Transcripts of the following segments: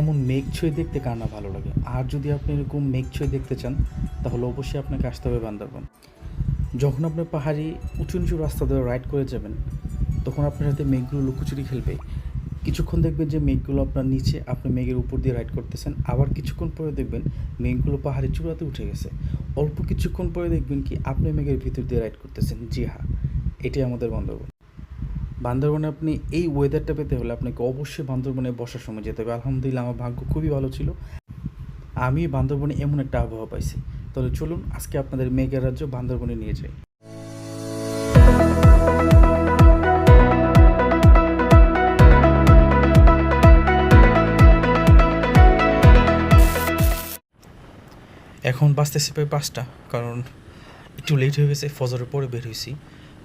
এমন মেঘ ছুঁয়ে দেখতে কার না ভালো লাগে। আর যদি আপনি এরকম মেঘ ছুঁয়ে দেখতে চান তাহলে অবশ্যই আপনাকে আসতে হবে বান্দরবন। যখন আপনি পাহাড়ি উঁচু নিচু রাস্তা ধরে রাইড করে যাবেন তখন আপনার সাথে মেঘগুলো লুকোচুরি খেলবে। কিছুক্ষণ দেখবেন যে মেঘগুলো আপনার নিচে, আপনি মেঘের উপর দিয়ে রাইড করতেছেন। আবার কিছুক্ষণ পরে দেখবেন মেঘগুলো পাহাড়ের চূড়াতে উঠে গেছে। অল্প কিছুক্ষণ পরে দেখবেন কি আপনি মেঘের ভিতর দিয়ে রাইড করতেছেন। জি হ্যাঁ, এটাই আমাদের বান্দরবন। বান্দরবনে আপনি এই ওয়েদারটা পেতে হলে আপনাকে অবশ্যই বান্দরবনে বসার সময় যেতে হবে। আলহামদুলিল্লাহ আমার ভাগ্য খুবই ভালো ছিল, আমি বান্দরবনে এমন একটা আবহাওয়া পাইছি। তাহলে চলুন আজকে আপনাদের মেঘের রাজ্য বান্দরবনে নিয়ে যাই। এখন বাজতেছে প্রায় 5টা, কারণ একটু লেট হয়ে গেছে। ফজরের পরে বের হয়েছি।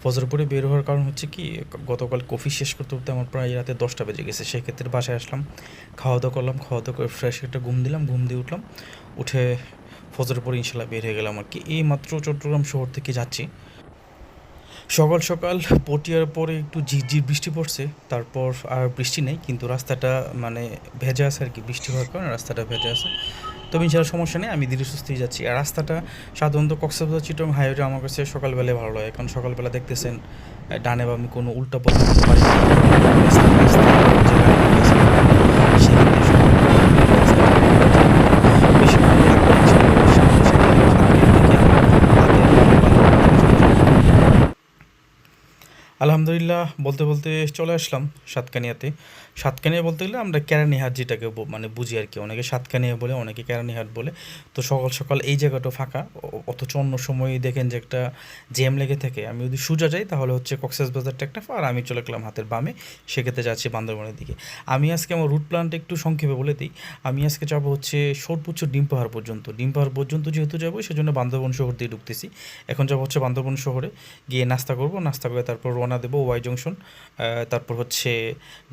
ফজরের পরে বের হওয়ার কারণ হচ্ছে কি, গতকাল কফি শেষ করতে করতে আমার প্রায় রাতে 10টা বেজে গেছে। সেক্ষেত্রে বাসায় আসলাম, খাওয়া দাওয়া করলাম, খাওয়া দাওয়া করে ফ্রেশ একটা ঘুম দিলাম, ঘুম দিয়ে উঠলাম, উঠে ফজরের পরে ইনশাল্লাহ বের হয়ে গেলাম আর কি। এই মাত্র চট্টগ্রাম শহর থেকে যাচ্ছি। সকাল সকাল পটিয়ার পরে একটু ঝিরঝির বৃষ্টি পড়ছে, তারপর আর বৃষ্টি নেই, কিন্তু রাস্তাটা মানে ভেজা আছে আর কি। বৃষ্টি হওয়ার কারণে রাস্তাটা ভেজা আছে। তবে ইনশাল্লাহ সমস্যা নেই, আমি ধীরে সুস্থেই যাচ্ছি। আর রাস্তাটা সাধারণত কক্সবাজার চিটং হাইওয়েটা আমার কাছে সকালবেলায় ভালো লাগে, কারণ সকালবেলা দেখতেছেন ডানে বামে কোনো উল্টা পথে বাড়ি নেই, রাস্তা রাস্তা যে গাড়িগুলো আছে সেক্ষেত্রে সকালবেলা রাস্তাটা ভালো যায় না। বেশি ভালো লাগবে ইনশাল্লাহ সামনে সাতক্ষীরার দিকে হাতের বামে বান্দরবান দিকে চলে যাব। আলহামদুলিল্লাহ বলতে বলতে চলে আসলাম সাতকানিয়াতে। সাতকানিয়া বলতে গেলে আমরা কেরানীহাট যেটাকে মানে বুঝি আর কি। অনেকে সাতকানিয়া বলে, অনেকে কেরানীহাট বলে। তো সকাল সকাল এই জায়গাটা ফাঁকা, অথচ অন্য সময় দেখেন যে একটা জ্যাম লেগে থাকে। আমি যদি সোজা যাই তাহলে হচ্ছে কক্সবাজারটা একটা, আর আমি চলে গেলাম হাতের বামে, সেক্ষেত্রে যাচ্ছি বান্দরবনের দিকে। আমি আজকে আমার রুট প্ল্যানটা একটু সংক্ষেপে বলে দিই। আমি আজকে যাবো হচ্ছে সর্বোচ্চ ডিম পাহাড় পর্যন্ত। ডিম পাহাড় পর্যন্ত যেহেতু যাবো সেজন্য বান্দরবন শহর দিয়ে ঢুকতেছি। এখন যাবো হচ্ছে বান্দরবন শহরে, গিয়ে নাস্তা করব, নাস্তা করে তারপর রওনা দেবো ওয়াই জংশন, তারপর হচ্ছে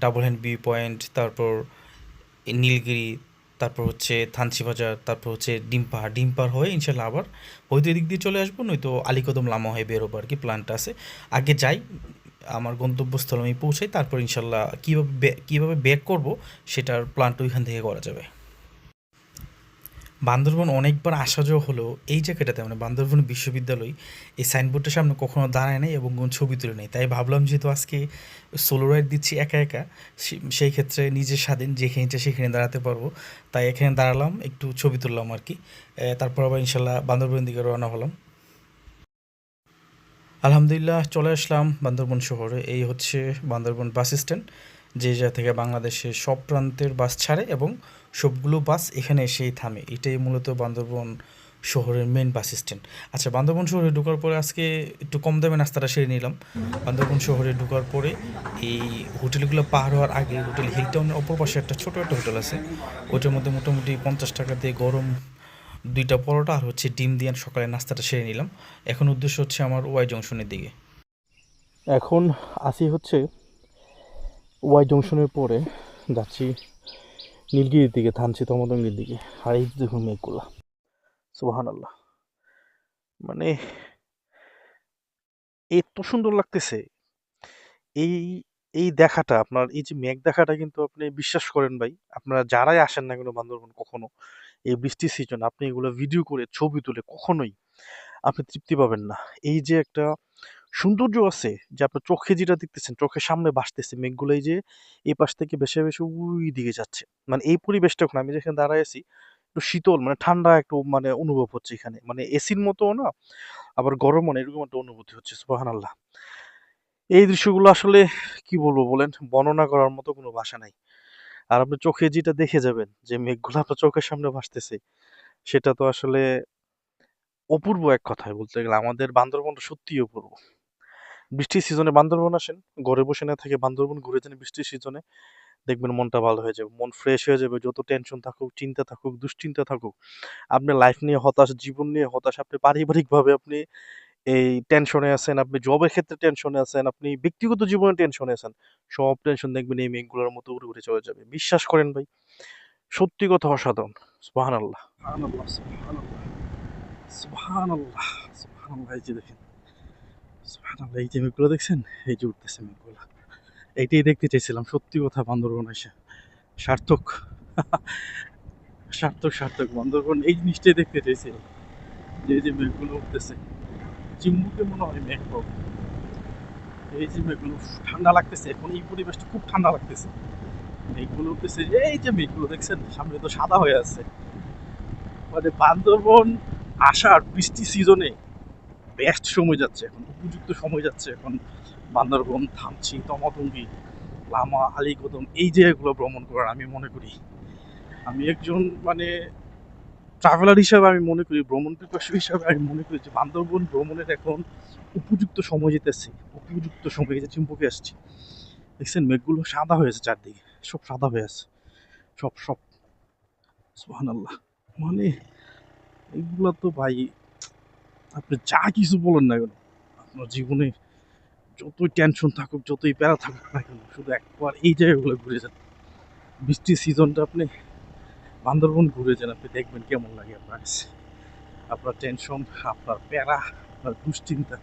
ডাবল হ্যান্ড ভিউ পয়েন্ট, তারপর নীলগিরি, তারপর হচ্ছে থানচি বাজার, তারপর হচ্ছে ডিম পাহাড়। ডিম পাহাড় হয়ে ইনশাল্লাহ আবার হয়তো এদিক দিয়ে চলে আসবো, নয়তো আলীকদম লামা হয়ে বেরোবো আর কি। প্ল্যানটা আছে আগে যাই, আমার গন্তব্যস্থলে আমি পৌঁছাই, তারপর ইনশাল্লাহ কীভাবে ব্যাক করবো সেটার প্ল্যানটা ওইখান থেকে করা যাবে। বান্দরবন অনেকবার আসা যাওয়া হলেও এই জায়গাটাতে মানে বান্দরবন বিশ্ববিদ্যালয় এই সাইনবোর্ডের সামনে কখনো দাঁড়ায় নাই এবং কোনো ছবি তুলে নেই। তাই ভাবলাম যেহেতু আজকে সোলো রাইড দিচ্ছি একা একা, সেই ক্ষেত্রে নিজের স্বাধীন, যেখানে ইচ্ছা সেখানে দাঁড়াতে পারবো। তাই এখানে দাঁড়ালাম, একটু ছবি তুললাম আর কি। তারপর আবার ইনশাল্লাহ বান্দরবনের দিকে রওনা হলাম। আলহামদুলিল্লাহ চলে আসলাম বান্দরবন শহরে। এই হচ্ছে বান্দরবন বাস স্ট্যান্ড, যে জায়গা থেকে বাংলাদেশের সব প্রান্তের বাস ছাড়ে এবং সবগুলো বাস এখানে এসেই থামে। এটাই মূলত বান্দরবন শহরের মেন বাস স্ট্যান্ড। আচ্ছা, বান্দরবন শহরে ঢোকার পরে আজকে একটু কম দামে নাস্তাটা সেরে নিলাম। বান্দরবন শহরে ঢোকার পরে এই হোটেলগুলো পার হওয়ার আগে হোটেল হিলটাউনের অপর পাশে একটা ছোটো একটা হোটেল আছে, ওইটার মধ্যে মোটামুটি 50 টাকা দিয়ে গরম 2টা পরোটা আর হচ্ছে ডিম দিয়ে সকালে নাস্তাটা সেরে নিলাম। এখন উদ্দেশ্য হচ্ছে আমার ওয়াই জংশনের দিকে। এখন আসি হচ্ছে ওয়াই জংশনের পরে যাচ্ছি নীলগিরির দিকে, থানচি তমদঙ্গির দিকে। আর এই যে দেখুন মেঘগুলা, সুবাহান আল্লাহ, মানে এত সুন্দর লাগতেছে এই এই দেখাটা। আপনার এই যে মেঘ দেখাটা কিন্তু আপনি বিশ্বাস করেন ভাই, আপনারা যারাই আসেন না কেন বান্দরবন কখনো এই বৃষ্টির সিজন, আপনি এগুলো ভিডিও করে ছবি তুলে কখনোই আপনি তৃপ্তি পাবেন না। এই যে একটা সৌন্দর্য আছে যে আপনার চোখে যেটা দেখতেছেন, চোখের সামনে ভাসতেছে মেঘগুলো, এই যে এই পাশ থেকে ভেসে ভেসে ওই দিকে যাচ্ছে, মানে এই পরিবেশটা এখন আমি যেখানে দাঁড়ায় আছি একটু শীতল, মানে ঠান্ডা একটু মানে অনুভব হচ্ছে এখানে, মানে এসির মতো না, আবার গরমও না, এরকম একটা অনুভূতি হচ্ছে। সুবহানাল্লাহ, এই দৃশ্যগুলো আসলে কি বলবো বলেন, বর্ণনা করার মতো কোনো ভাষা নাই। আর আপনি চোখে যেটা দেখে যাবেন যে মেঘগুলো আপনার চোখের সামনে ভাসতেছে, সেটা তো আসলে অপূর্ব। এক কথায় বলতে গেলে আমাদের বান্দরবনটা সত্যিই অপূর্ব। বৃষ্টির সিজনে বান্দরবন আসেন, ঘরে বসে না থেকে বান্দরবন ঘুরে যান বৃষ্টির সিজনে, দেখবেন মনটা ভালো হয়ে যাবে, মন ফ্রেশ হয়ে যাবে। যত টেনশন থাকুক, চিন্তা থাকুক, দুশ্চিন্তা থাকুক, আপনি লাইফ নিয়ে হতাশ, জীবন নিয়ে হতাশ, আপনি পারিবারিকভাবে আপনি এই টেনশনে আছেন, আপনি জবের ক্ষেত্রে টেনশনে আছেন, আপনি ব্যক্তিগত জীবনে টেনশনে আছেন, সব টেনশন দেখবেন এই মেঘগুলোর মতো উড়ে উড়ে চলে যাবে। বিশ্বাস করেন ভাই, সত্যি কথা অসাধারণ। সুবহানাল্লাহ, সুবহানাল্লাহ, সুবহানাল্লাহ, সুবহানাল্লাহ, সুবহানাল্লাহ। এই যে দেখেন, সুবহানাল্লাহ, এই যে মেঘগুলো দেখছেন, এই যে উঠতেছে মেঘগুলো, এইটাই দেখতে চাইছিলাম। সত্যি কথা, বান্দরবন এসে সার্থক। সার্থক সার্থক, বান্দরবন এই জিনিসটাই দেখতে চাইছে, যে যে মেঘগুলো উঠতেছে, চিম্বুকে মনে হয় মেঘ পাবো। এই যে মেঘগুলো, ঠান্ডা লাগতেছে এখন, এই পরিবেশটা খুব ঠান্ডা লাগতেছে। মেঘগুলো উঠতেছে, এই যে মেঘগুলো দেখছেন সামনে তো সাদা হয়ে আছে। মানে বান্দরবন আসার বৃষ্টি সিজনে বেস্ট সময় যাচ্ছে এখন, উপযুক্ত সময় যাচ্ছে এখন। বান্দরবন, থানচি, তমাতঙ্গি, লামা, আলীকদম এই জায়গাগুলো ভ্রমণ করার আমি মনে করি, আমি একজন মানে ট্রাভেলার হিসাবে আমি মনে করি, ভ্রমণ পিপাসু হিসাবে আমি মনে করি যে বান্দরবন ভ্রমণের এখন উপযুক্ত সময় যেতেছে। উপযুক্ত সময় যে চিম্পুকে আসছি, দেখছেন মেঘগুলো সাদা হয়েছে, চারদিকে সব সাদা হয়ে আছে, সব সব সুবহানাল্লাহ। মানে এগুলো তো ভাই, আপনি যা কিছু বলেন না কেন, আপনার জীবনে যতই টেনশন থাকুক, যতই প্যারা থাকুক না কেন, শুধু একবার এই জায়গাগুলো ঘুরে যান। বৃষ্টির সিজনটা আপনি বান্দরবন ঘুরে যান, আপনি দেখবেন কেমন লাগে আপনার কাছে। আপনার টেনশন, আপনার প্যারা, আপনার দুশ্চিন্তা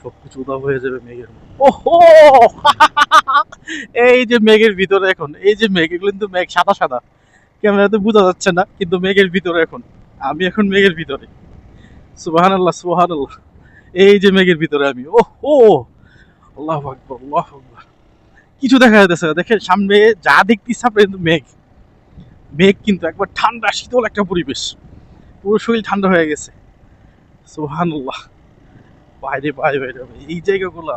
সবকিছু উধাও হয়ে যাবে মেঘের মধ্যে। ওহো, এই যে মেঘের ভিতরে এখন, এই যে মেঘ, এগুলো কিন্তু মেঘ সাদা সাদা, ক্যামেরাতে বোঝা যাচ্ছে না, কিন্তু মেঘের ভিতরে এখন, আমি এখন মেঘের ভিতরে। সুবহানাল্লাহ সুবহানাল্লাহ, এই যে মেঘের ভিতরে আমি, ও আল্লাহু আকবার আল্লাহু আকবার। কিছু দেখা যাচ্ছে না, দেখেন সামনে যা দেখতেছি আপনি, কিন্তু মেঘ, মেঘ কিন্তু একবার ঠান্ডা শীতল একটা পরিবেশ, পুরো শরীর ঠান্ডা হয়ে গেছে। সুবহানাল্লাহ, বাইরে বাইরে বাইরে এই জায়গাগুলা,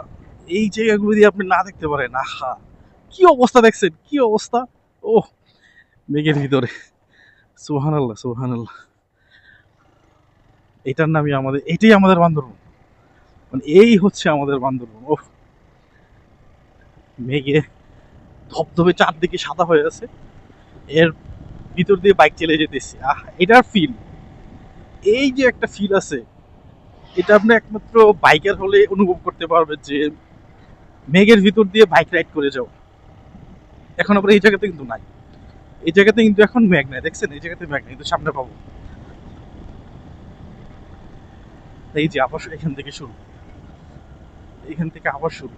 এই জায়গাগুলো দিয়ে আপনি না দেখতে পারেন, আহা কি অবস্থা, দেখছেন কি অবস্থা। ও, মেঘের ভিতরে, সুবহানাল্লাহ সুবহানাল্লাহ। এটার নামই আমাদের, এটাই আমাদের বান্দরবন, মানে এই হচ্ছে আমাদের বান্দরবন। ও, মেঘে ধবধবে চারদিকে সাদা হয়ে আছে, এর ভিতর দিয়ে বাইক চালিয়ে যেতেছি, আহ এটার ফিল, এই যে একটা ফিল আছে, এটা আপনি একমাত্র বাইকার হলে অনুভব করতে পারবেন, যে মেঘের ভিতর দিয়ে বাইক রাইড করে যাও। এখন আবার এই জায়গাতে কিন্তু নাই, এই জায়গাতে কিন্তু এখন মেঘ নাই, দেখছেন এই জায়গাতে মেঘ নাই, কিন্তু সামনে পাবো। এই যে আবার এখান থেকে শুরু, এখান থেকে আবার শুরু,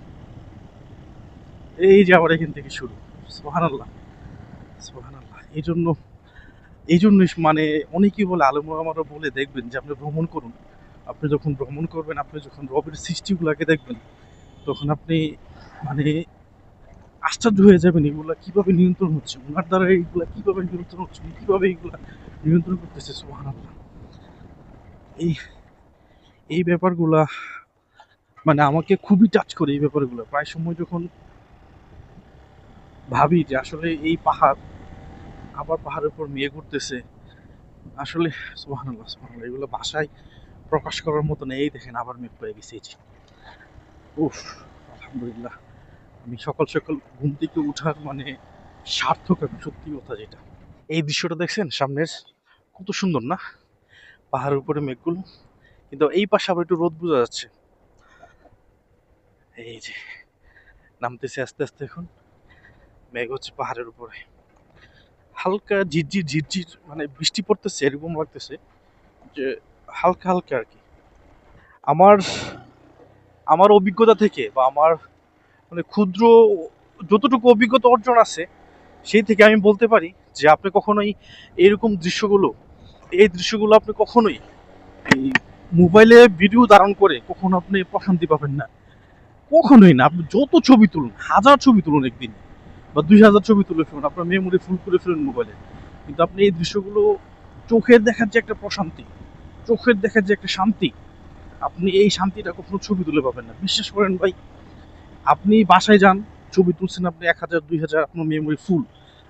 এই যে আবার এখান থেকে শুরু। সুবহানাল্লাহ সুবহানাল্লাহ। এই জন্যই মানে অনেকেই বলে, আলেম ওলামারা বলে, দেখবেন যে আপনি ভ্রমণ করুন, আপনি যখন ভ্রমণ করবেন, আপনি যখন রবের সৃষ্টিগুলোকে দেখবেন, তখন আপনি মানে আশ্চর্য হয়ে যাবেন, এগুলা কিভাবে নিয়ন্ত্রণ হচ্ছে, ওনার দ্বারা এইগুলা কিভাবে নিয়ন্ত্রণ হচ্ছে, কিভাবে এইগুলা নিয়ন্ত্রণ করতেছে। সুবহানাল্লাহ, এই এই ব্যাপারগুলা মানে আমাকে খুবই টাচ করে। এই ব্যাপারগুলো প্রায় সময় যখন ভাবি যে আসলে এই পাহাড়, আবার পাহাড়ের উপর মেঘ উঠতেছে, আসলে সুবহানাল্লাহ সুবহানাল্লাহ, এগুলো ভাষায় প্রকাশ করার মতো নেই। এই দেখেন আবার মেঘ পেয়ে গেছে, এই যে উফ, আলহামদুলিল্লাহ। আমি সকাল সকাল ঘুম থেকে উঠার মানে সার্থক, আমি সত্যি কথা যেটা। এই দৃশ্যটা দেখছেন সামনের, কত সুন্দর না, পাহাড়ের উপরে মেঘগুলো, কিন্তু এই পাশে আবার একটু রোদ বোঝা যাচ্ছে। এই যে নামতেছে আস্তে আস্তে এখন, মেঘ হচ্ছে পাহাড়ের উপরে, হালকা ঝিরঝির ঝিরঝির, মানে বৃষ্টি পড়তেছে এরকম লাগতেছে, যে হালকা হালকা আর কি। আমার আমার অভিজ্ঞতা থেকে, বা আমার মানে ক্ষুদ্র যতটুকু অভিজ্ঞতা অর্জন আছে, সেই থেকে আমি বলতে পারি যে আপনি কখনোই এরকম দৃশ্যগুলো, এই দৃশ্যগুলো আপনি কখনোই এই মোবাইলে ভিডিও ধারণ করে কখনো আপনি প্রশান্তি পাবেন না, কখনোই না। আপনি যত ছবি তুলুন, হাজার ছবি তুলুন একদিন, বা 2000 ছবি তুলে ফেলুন, আপনার মেমোরি ফুল করে ফেলুন মোবাইলে, কিন্তু আপনি এই দৃশ্যগুলো, চোখের দেখার যে একটা প্রশান্তি, চোখের দেখার যে একটা শান্তি, আপনি এই শান্তিটা কখনো ছবি তুলে পাবেন না, বিশ্বাস করেন ভাই। আপনি বাসায় যান, ছবি তুলছেন আপনি 1000 2000, আপনার মেমোরি ফুল,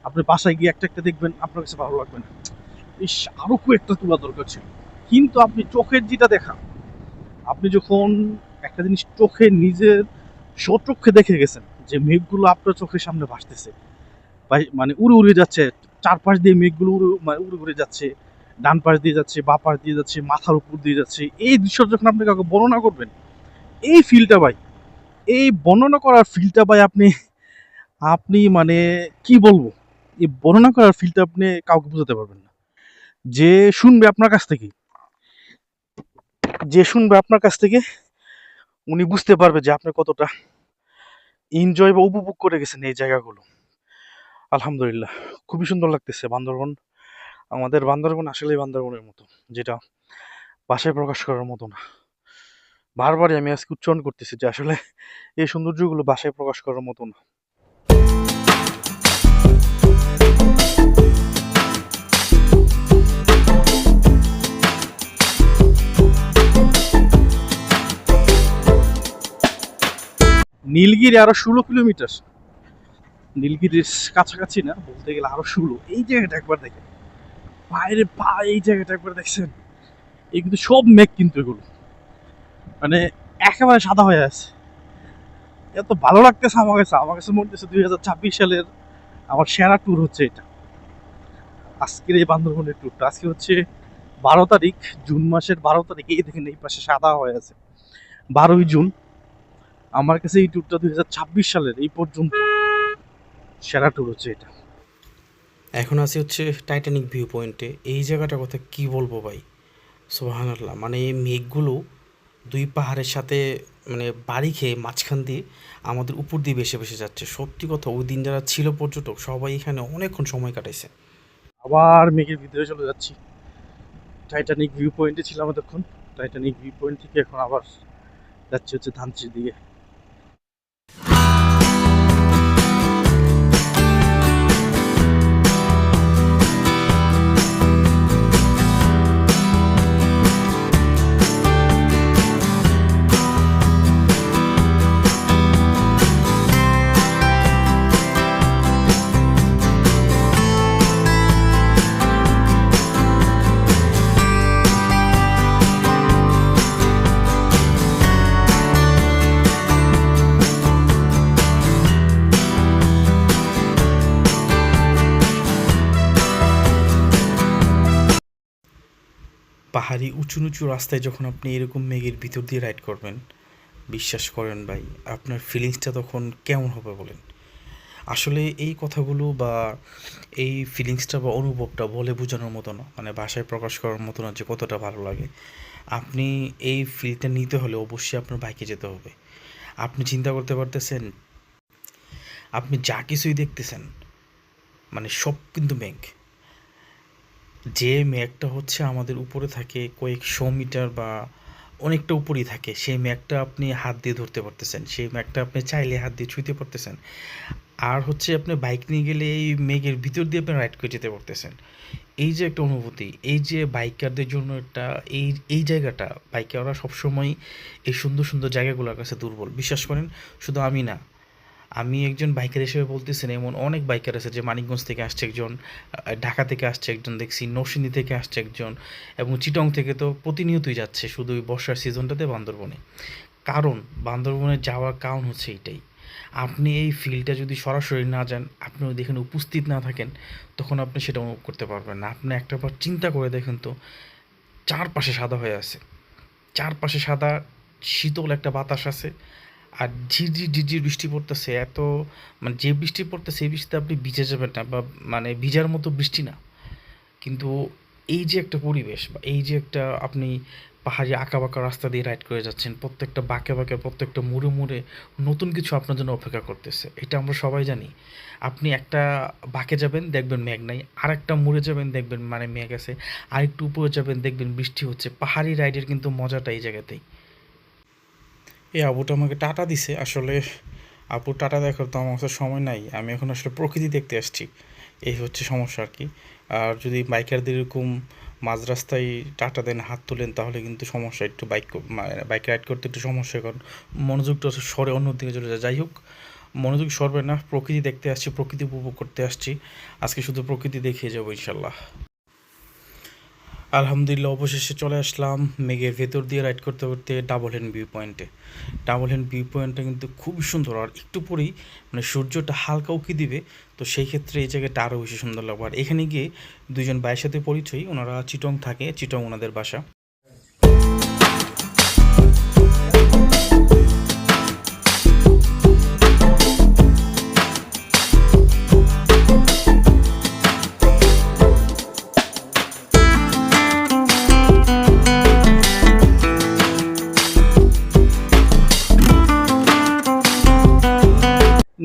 আপনি বাসায় গিয়ে একটা একটা দেখবেন, আপনার কাছে ভালো লাগবে না, ইস আরো কয়েকটা তোলা দরকার ছিল। কিন্তু আপনি চোখের যেটা দেখা, আপনি যখন একটা জিনিস চোখে নিজের স্বচক্ষে দেখে গেছেন, যে মেঘগুলো আপনার চোখের সামনে ভাসতেছে, মানে উড়ে উড়ে যাচ্ছে, চারপাশ দিয়ে মেঘগুলো উড়ে মানে উড়ে উড়ে যাচ্ছে, ডান পাশ দিয়ে যাচ্ছে, বা পাশ দিয়ে যাচ্ছে, মাথার উপর দিয়ে যাচ্ছে, এই দৃশ্য যখন আপনি কাউকে বর্ণনা করবেন, এই ফিলটা ভাই, এই বর্ণনা করার ফিলটা ভাই, আপনি আপনি মানে কি বলবো, এই বর্ণনা করার ফিলটা আপনি কাউকে বোঝাতে পারবেন না। যে শুনবে আপনার কাছ থেকে, যে শুনবে আপনার কাছ থেকে, উনি বুঝতে পারবে যে আপনি কতটা এনজয় বা উপভোগ করে গেছেন এই জায়গাগুলো। আলহামদুলিল্লাহ, খুবই সুন্দর লাগতেছে বান্দরবন। আমাদের বান্দরবন আসলেই বান্দরবনের মতো, যেটা ভাষায় প্রকাশ করার মতো না। বারবারই আমি আজকে উচ্চারণ করতেছি যে আসলে এই সৌন্দর্যগুলো ভাষায় প্রকাশ করার মতো না। নীলগিরি আরো 16 কিলোমিটার। নীলগিরির কাছাকাছি না, বলতে গেলে আরো 16। এই জায়গাটা একবার দেখেন, বাইরে ভাই, এই জায়গাটা একবার দেখছেন? এই কিন্তু সব মেঘ, কিন্তু এগুলো মানে একেবারে সাদা হয়ে আছে। এত ভালো লাগতেছে আমার কাছে মনে হচ্ছে 2026 সালের আমার সেরা ট্যুর হচ্ছে এটা। আজকের এই বান্দরবনের ট্যুরটা আজকে হচ্ছে 12 তারিখ, জুন মাসের 12 তারিখ। এই দেখেন এই পাশে সাদা হয়ে আছে, 12ই জুন। আমার কাছে এই ট্যুরটা 2026 সালের এই পর্যন্ত সেরা ট্যুর হচ্ছে এটা। এখন আছি হচ্ছে টাইটানিক ভিউ পয়েন্টে। এই জায়গাটার কথা কি বলবো ভাই, সুবহানাল্লাহ। মানে এই মেঘগুলো দুই পাহাড়ের সাথে মানে বাড়ি খেয়ে মাঝখান দিয়ে আমাদের উপর দিয়ে ভেসে ভেসে যাচ্ছে। সত্যি কথা, ওই দিন যারা ছিল পর্যটক সবাই এখানে অনেকক্ষণ সময় কাটাইছে। আবার মেঘের ভিতরে চলে যাচ্ছি। টাইটানিক ভিউ পয়েন্টে ছিলাম এতক্ষণ। টাইটানিক ভিউ পয়েন্ট থেকে এখন আবার যাচ্ছি হচ্ছে ধানচির দিকে। পাহাড়ি উঁচু নিচু রাস্তায় যখন আপনি এরকম মেঘের ভিতর দিয়ে রাইড করবেন, বিশ্বাস করেন ভাই, আপনার ফিলিংসটা তখন কেমন হবে বলেন। আসলে এই কথাগুলো বা এই ফিলিংসটা বা অনুভবটা বলে বোঝানোর মতো না, মানে ভাষায় প্রকাশ করার মতো না যে কতটা ভালো লাগে। আপনি এই ফিলটা নিতে হলে অবশ্যই আপনার বাইকে যেতে হবে। আপনি চিন্তা করতে পারতেছেন, আপনি যা কিছুই দেখতেছেন মানে সব কিন্তু মেঘ। যে মেঘটা হচ্ছে আমাদের উপরে থাকে কয়েকশো মিটার বা অনেকটা উপরেই থাকে, সেই মেঘটা আপনি হাত দিয়ে ধরতে পারতেছেন, সেই মেঘটা আপনি চাইলে হাত দিয়ে ছুঁতে পারতেছেন। আর হচ্ছে আপনি বাইক নিয়ে গেলে এই মেঘের ভিতর দিয়ে আপনি রাইড করে যেতে পারতেছেন। এই যে একটা অনুভূতি, এই যে বাইকারদের জন্য একটা এই এই জায়গাটা, বাইকাররা সবসময় এই সুন্দর সুন্দর জায়গাগুলোর কাছে দুর্বল। বিশ্বাস করেন, শুধু আমি না, আমি একজন বাইকার হিসেবে বলতেছেন, এমন অনেক বাইকার আছে যে মানিকগঞ্জ থেকে আসছে একজন, ঢাকা থেকে আসছে একজন, দেখছি নরসিংদী থেকে আসছে একজন, এবং চিটং থেকে তো প্রতিনিয়তই যাচ্ছে শুধু ওই বর্ষার সিজনটাতে বান্দরবনে। কারণ বান্দরবনে যাওয়ার কারণ হচ্ছে এইটাই। আপনি এই ফিল্ডটা যদি সরাসরি না যান, আপনি যদি এখানে উপস্থিত না থাকেন, তখন আপনি সেটা অনুভব করতে পারবেন না। আপনি একটা বার চিন্তা করে দেখেন তো, চারপাশে সাদা হয়ে আছে, চারপাশে সাদা, শীতল একটা বাতাস আছে, আর ঝিরঝির ঝিরঝির বৃষ্টি পড়তেছে। এত মানে যে বৃষ্টি পড়তেছে এই বৃষ্টিতে আপনি ভিজে যাবেন না, বা মানে ভিজার মতো বৃষ্টি না, কিন্তু এই যে একটা পরিবেশ বা এই যে একটা আপনি পাহাড়ি আঁকাবাঁকা রাস্তা দিয়ে রাইড করে যাচ্ছেন, প্রত্যেকটা বাঁকে বাঁকে প্রত্যেকটা মুড়ে মুড়ে নতুন কিছু আপনার জন্য অপেক্ষা করতেছে, এটা আমরা সবাই জানি। আপনি একটা বাঁকে যাবেন দেখবেন মেঘ নাই, আর একটা মুড়ে যাবেন দেখবেন মানে মেঘ আছে, আর একটু উপরে যাবেন দেখবেন বৃষ্টি হচ্ছে। পাহাড়ি রাইডের কিন্তু মজাটা এই জায়গাতেই। এই আবুটা আমাকে টাটা দিছে আসলে। আপুর টাটা দেখার তো আমার কাছে সময় নাই, আমি এখন আসলে প্রকৃতি দেখতে আসছি, এই হচ্ছে সমস্যা আর কি। আর যদি বাইকারদের এরকম মাঝ রাস্তায় টাটা দেন, হাত তোলেন, তাহলে কিন্তু সমস্যা, একটু বাইক রাইড করতে একটু সমস্যা, কারণ মনোযোগটা সরে অন্যদিকে চলে যায়। যাই হোক, মনোযোগ সরবে না, প্রকৃতি দেখতে আসছি, প্রকৃতি উপভোগ করতে আসছি। আজকে শুধু প্রকৃতি দেখিয়ে যাবো ইনশাল্লাহ। আলহামদুলিল্লাহ, অবশেষে চলে আসলাম মেঘের ভেতর দিয়ে রাইড করতে করতে ডাবল হেন ভিউ পয়েন্টে। ডাবল হেন ভিউ পয়েন্টটা কিন্তু খুবই সুন্দর, আর একটু পরেই মানে সূর্যটা হালকা উঁকি দিবে, তো সেই ক্ষেত্রে এই জায়গাটা আরও বেশি সুন্দর লাগবে। আর এখানে গিয়ে দুজন ভাইয়ের সাথে পরিচয়, ওনারা চিটং থাকে, চিটং ওনাদের বাসা।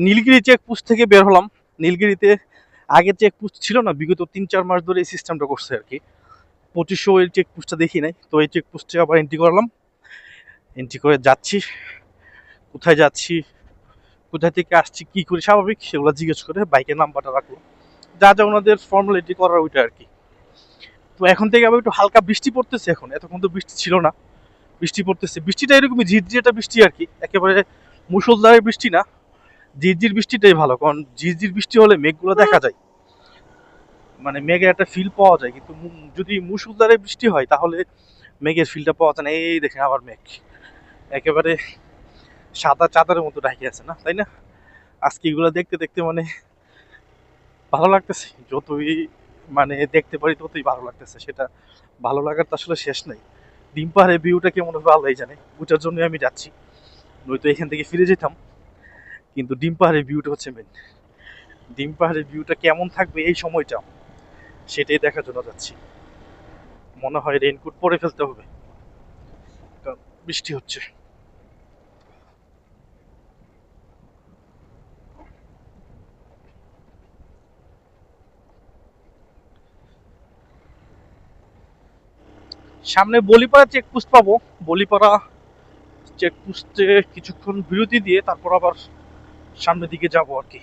নীলগিরি চেকপোস্ট থেকে বের হলাম। নীলগিরিতে আগে চেকপোস্ট ছিল না, বিগত 3-4 মাস ধরে এই সিস্টেমটা করছে আর কি। 2500 এর চেকপোস্টটা দেখি নাই, তো এই চেকপোস্টে আবার এন্ট্রি করলাম। এন্ট্রি করে যাচ্ছি, কোথায় যাচ্ছি, কোথায় থেকে আসছি, কি করি, স্বাভাবিক সেগুলো জিজ্ঞেস করে বাইকের নাম্বারটা রাখলো, যা যা ওনাদের ফর্মালিটি করার ওইটা আর কি। তো এখন থেকে আবার একটু হালকা বৃষ্টি পড়তেছে, এখন এতক্ষণ তো বৃষ্টি ছিল না, বৃষ্টি পড়তেছে। বৃষ্টিটা এরকমই ঝিরঝিরে বৃষ্টি আর কি, একেবারে মুষলধারে বৃষ্টি না, ঝিরঝির বৃষ্টিটাই ভালো, কারণ ঝিরঝির বৃষ্টি হলে মেঘগুলো দেখা যায়, মানে মেঘের একটা ফিল পাওয়া যায়। কিন্তু যদি মুষলধারে বৃষ্টি হয় তাহলে মেঘের ফিলটা পাওয়া যায় না। এই দেখেন আবার মেঘ একেবারে সাদা চাদরের মতো ঢাকে আছে না, তাই না? আজকে এগুলো দেখতে দেখতে মানে ভালো লাগতেছে, যতই মানে দেখতে পারি ততই ভালো লাগতেছে। সেটা ভালো লাগার তো আসলে শেষ নাই। ডিম পাহাড়ের ভিউটা কেমন হবে আল্লাহই জানে, ওইটার জন্য আমি যাচ্ছি, নয়তো এখান থেকে ফিরে যেতাম। কিন্তু ডিম পাহাড়ের ভিউটা হচ্ছে মেন, ডিম পাহাড়ের ভিউটা কেমন থাকবে এই সময়টা, সেটাই দেখার জন্য যাচ্ছি। মনে হয় রেইনকোট পরে ফেলতে হবে, কারণ বৃষ্টি হচ্ছে। সামনে বলিপাড়া চেকপোস্ট পাবো, বলিপাড়া চেকপোস্টে কিছুক্ষণ বিরতি দিয়ে তারপর আবার সামনের দিকে যাবো আর কি।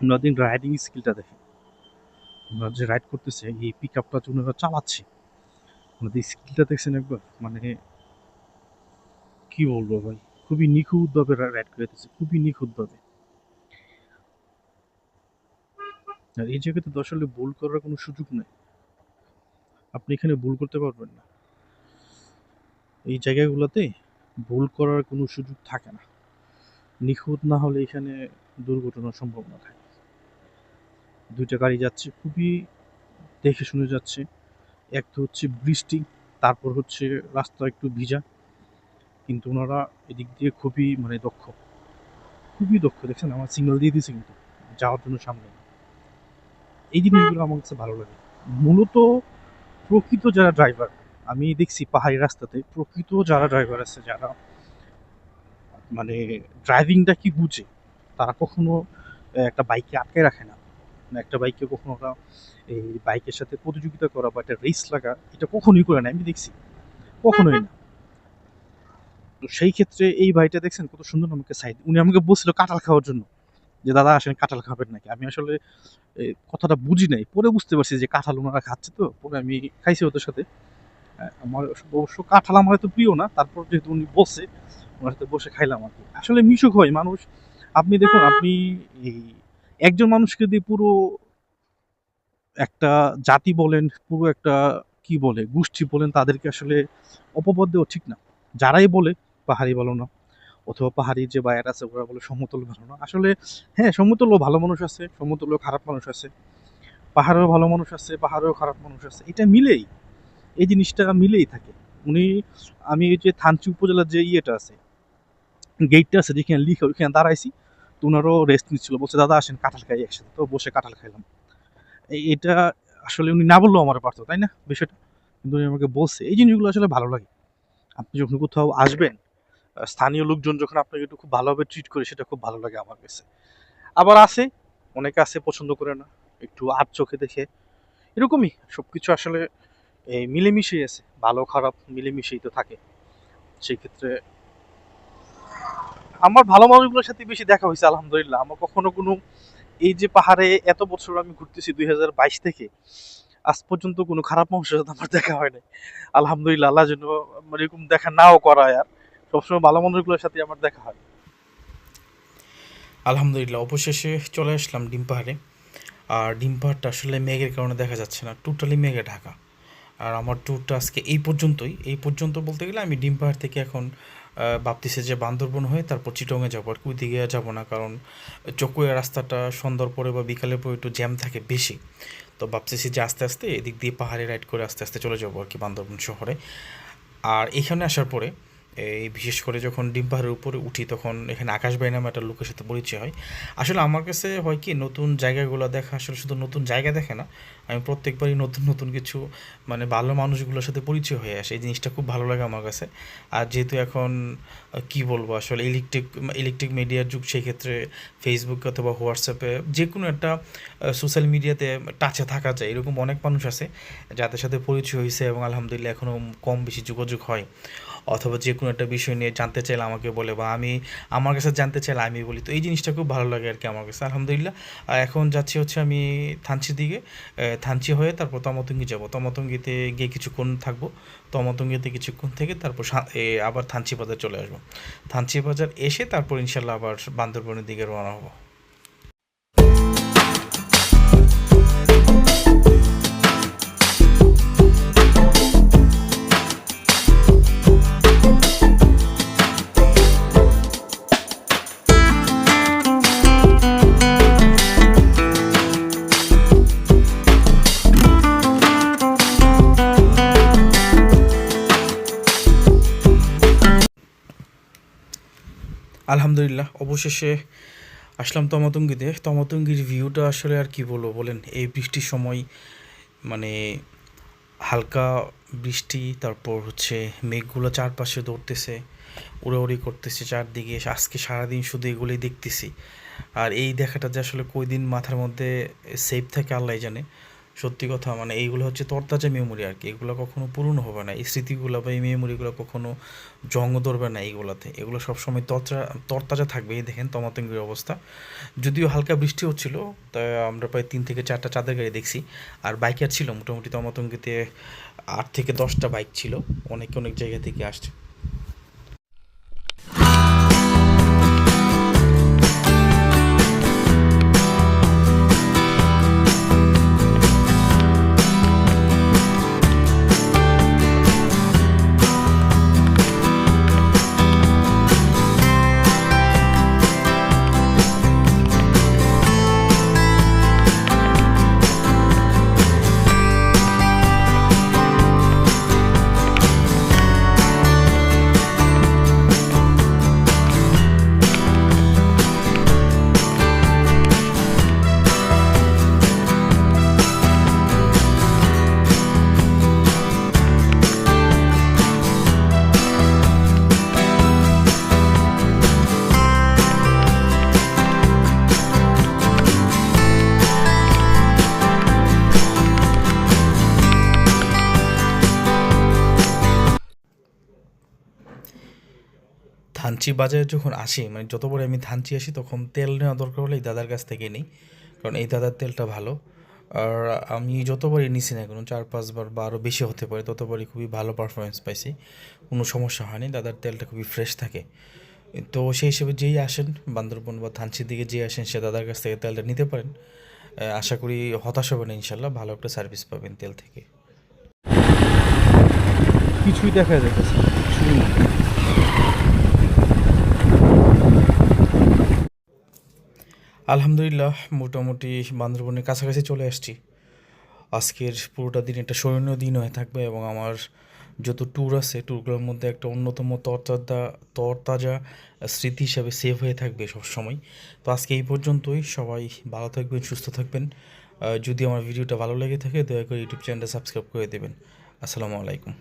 ওনাদের রাইডিং স্কিলটা দেখে, ওনারা যে রাইড করতেছে, এই পিক আপটা যে ওনারা চালাচ্ছে, ওনাদের স্কিলটা দেখছেন একবার, মানে কি বলবো ভাই, খুবই নিখুঁতভাবে রাইড করতেছে, খুবই নিখুঁতভাবে। আর এই জায়গাতে তো আসলে ভুল করার কোনো সুযোগ নেই, আপনি এখানে ভুল করতে পারবেন না। এই জায়গাগুলোতে ভুল করার কোনো সুযোগ থাকে না, নিখুঁত না হলে এখানে দুর্ঘটনার সম্ভাবনা থাকে। দুইটা গাড়ি যাচ্ছে, খুবই দেখে শুনে যাচ্ছে। এক তো হচ্ছে বৃষ্টি, তারপর হচ্ছে রাস্তা একটু ভিজা, কিন্তু ওনারা এদিক দিয়ে খুবই মানে দক্ষ, খুবই দক্ষ। দেখছেন আমার সিগন্যাল দিয়ে দিয়েছে কিন্তু যাওয়ার জন্য সামনে। এই জিনিসগুলো আমার কাছে ভালো লাগে। মূলত প্রকৃত যারা ড্রাইভার আমি দেখছি পাহাড়ি রাস্তাতে, প্রকৃত যারা ড্রাইভার আছে, যারা মানে ড্রাইভিংটা কি বুঝে, তারা কখনো একটা বাইকে আটকে রাখে না, একটা বাইকে কখনো ওরা এই বাইকের সাথে প্রতিযোগিতা করা বা একটা রেস লাগা, এটা কখনোই করে না, আমি দেখছি, কখনোই না। তো সেই ক্ষেত্রে এই ভাইটা দেখছেন কত সুন্দর আমাকে সাইড, উনি আমাকে বলছিল কাঁঠাল খাওয়ার জন্য, যে দাদা আসেন কাঁঠাল খাবেন নাকি। আমি আসলে কথাটা বুঝি নাই, পরে বুঝতে পারছি যে কাঁঠাল ওনারা খাচ্ছে, তো পরে আমি খাইছি ওদের সাথে। আমার অবশ্য কাঁঠাল আমার এত প্রিয় না, তারপর যেহেতু উনি বসে, ওনার সাথে বসে খাইলাম আর কি। আসলে মিশুক হয় মানুষ, আপনি দেখুন, আপনি এই একজন মানুষকে দিয়ে পুরো একটা জাতি বলেন, পুরো একটা কি বলে গোষ্ঠী বলেন, তাদেরকে আসলে অপবাদ দেওয়া ঠিক না। যারাই বলে পাহাড়ি ভালো না, অথবা পাহাড়ি যে বায়ার আছে ওরা বলে সমতল ভালো না, আসলে হ্যাঁ সমতলও ভালো মানুষ আছে, সমতলও খারাপ মানুষ আছে, পাহাড়েও ভালো মানুষ আছে, পাহাড়েও খারাপ মানুষ আছে, এটা মিলেই, এই জিনিসটা মিলেই থাকে। উনি, আমি এই যে থানচি উপজেলার যে ইয়েটা আছে, গেটটা আছে যেখানে লিখে, ওইখানে দাঁড়াইছি, তো ওনারও রেস্ট নিচ্ছিল, বলছে দাদা আসেন কাঁঠাল খাই একসাথে, তো বসে কাঁঠাল খাইলাম। এটা আসলে উনি না বললেও আমার পারতো, তাই না বিষয়টা, কিন্তু উনি আমাকে বলছে। এই জিনিসগুলো আসলে ভালো লাগে। আপনি যখন কোথাও আসবেন, স্থানীয় লোকজন যখন আপনাকে একটু খুব ভালোভাবে ট্রিট করে, সেটা খুব ভালো লাগে আমার কাছে। আবার আছে, অনেকে আছে পছন্দ করে না, একটু আট চোখে দেখে, এরকমই সবকিছু আসলে এই মিলেমিশেই আছে, ভালো খারাপ মিলেমিশেই তো থাকে। সেই ক্ষেত্রে আমার ভালো মানুষগুলোর সাথে বেশি দেখা হয়েছে আলহামদুলিল্লাহ। আমার কখনো কোনো, এই যে পাহাড়ে এত বছর আমি ঘুরতেছি 2022 থেকে, আজ পর্যন্ত কোনো খারাপ মানুষের সাথে আমার দেখা হয় নাই আলহামদুলিল্লাহ। আল্লাহ যেন এরকম দেখা নাও করায়, আর সবসময় ভালো মানুষগুলোর সাথে আমার দেখা হয়। আলহামদুলিল্লাহ, অবশেষে চলে আসলাম ডিম পাহাড়ে। আর ডিম পাহাড়টা আসলে মেঘের কারণে দেখা যাচ্ছে না, টোটালি মেঘে ঢাকা। আর আমার ট্যুরটা আজকে এই পর্যন্তই। এই পর্যন্ত বলতে গেলে আমি ডিম পাহাড় থেকে এখন ভাবতেছি যে বান্দরবন হয়ে তারপর চিটংয়ে যাবো, আর কি ওইদিকে যাবো না, কারণ চকুয়া রাস্তাটা সন্ধ্যার পরে বা বিকালের পরে একটু জ্যাম থাকে বেশি। তো ভাবতেছি যে আস্তে আস্তে এদিক দিয়ে পাহাড়ে রাইড করে আস্তে আস্তে চলে যাবো আর কি বান্দরবন শহরে। আর এখানে আসার পরে এই বিশেষ করে যখন ডিম পাহাড়ের উপরে উঠি তখন এখানে আকাশ ভাই নামে একটা লোকের সাথে পরিচয় হয়। আসলে আমার কাছে হয় কি, নতুন জায়গাগুলো দেখা আসলে শুধু নতুন জায়গা দেখে না, আমি প্রত্যেকবারই নতুন নতুন কিছু মানে ভালো মানুষগুলোর সাথে পরিচয় হয়ে আসে, এই জিনিসটা খুব ভালো লাগে আমার কাছে। আর যেহেতু এখন কি বলবো আসলে ইলেকট্রিক মিডিয়ার যুগ, সেই ক্ষেত্রে ফেসবুক অথবা হোয়াটসঅ্যাপে যে কোনো একটা সোশ্যাল মিডিয়াতে টাচে থাকা যায়, এরকম অনেক মানুষ আছে যাদের সাথে পরিচয় হয়েছে এবং আলহামদুলিল্লাহ এখনও কম বেশি যোগাযোগ হয়। অথবা যে কোনো একটা বিষয় নিয়ে জানতে চাইলে আমাকে বলে, বা আমি আমার কাছে জানতে চাইলে আমি বলি। তো এই জিনিসটা খুব ভালো লাগে আর কি আমার কাছে, আলহামদুলিল্লাহ। আর এখন যাচ্ছি হচ্ছে আমি থানচির দিকে। থানচি হয়ে তারপর তমতঙ্গি যাব, তমতঙ্গিতে গিয়ে কিছুক্ষণ থাকবো। তমতঙ্গিতে কিছুক্ষণ থেকে তারপর আবার থানচি বাজার চলে আসবো। থানচি বাজার এসে তারপর ইনশাল্লাহ আবার বান্দরবনের দিকে রওনা হবো। আলহামদুলিল্লাহ অবশেষে আসলাম তমতঙ্গিতে। তমতঙ্গির ভিউটা আসলে আর কি বলবো বলেন, এই বৃষ্টির সময় মানে হালকা বৃষ্টি, তারপর হচ্ছে মেঘগুলো চারপাশে দৌড়তেছে, উড়াউড়ি করতেছে চারদিকে। আজকে সারাদিন শুধু এগুলোই দেখতেছি। আর এই দেখাটা যে আসলে কয়দিন মাথার মধ্যে সেভ থাকে আল্লাহ জানে। সত্যি কথা মানে এইগুলো হচ্ছে তরতাজা মেমোরি আর কি, এগুলো কখনো পুরনো হবে না, এই স্মৃতিগুলো বা এই মেমোরিগুলো কখনো জং ধরবে না এইগুলোতে, এগুলো সবসময় তরতাজা থাকবে। এই দেখেন তমাতঙ্গির অবস্থা, যদিও হালকা বৃষ্টি হচ্ছিল, তাই আমরা প্রায় 3 থেকে 4টা চাঁদের গাড়ি দেখছি। আর বাইকার ছিল মোটামুটি তমাতঙ্গিতে 8 থেকে 10টা বাইক ছিল, অনেকে অনেক জায়গা থেকে আসছে। থানচি বাজারে যখন আসি, মানে যতবার আমি থানচি আসি তখন তেল নেওয়া দরকার হলে এই দাদার কাছ থেকে নিই, কারণ এই দাদার তেলটা ভালো। আর আমি যতবারই নিছি না, কোনো 4-5 বার বা আরও বেশি হতে পারে, ততবারই খুবই ভালো পারফরমেন্স পাইছি, কোনো সমস্যা হয়নি, দাদার তেলটা খুবই ফ্রেশ থাকে। তো সেই হিসেবে যেই আসেন বান্দরবন বা থানচির দিকে যেই আসেন সে দাদার কাছ থেকে তেলটা নিতে পারেন। আশা করি হতাশ হবেন, ইনশাল্লাহ ভালো একটা সার্ভিস পাবেন তেল থেকে। কিছুই দেখা যাইতেছে না, কিছুই না। আলহামদুলিল্লাহ মোটামুটি বান্দরবনের কাছাকাছি চলে আসছি। আজকের পুরোটা দিন একটা স্মরণীয় দিন হয়ে থাকবে, এবং আমার যত ট্যুর আছে ট্যুরগুলোর মধ্যে একটা অন্যতম তরতাজা স্মৃতি হিসাবে সেভ হয়ে থাকবে সবসময়। তো আজকে এই পর্যন্তই, সবাই ভালো থাকবেন, সুস্থ থাকবেন। যদি আমার ভিডিওটা ভালো লেগে থাকে দয়া করে ইউটিউব চ্যানেলটা সাবস্ক্রাইব করে দেবেন। আসসালামু আলাইকুম।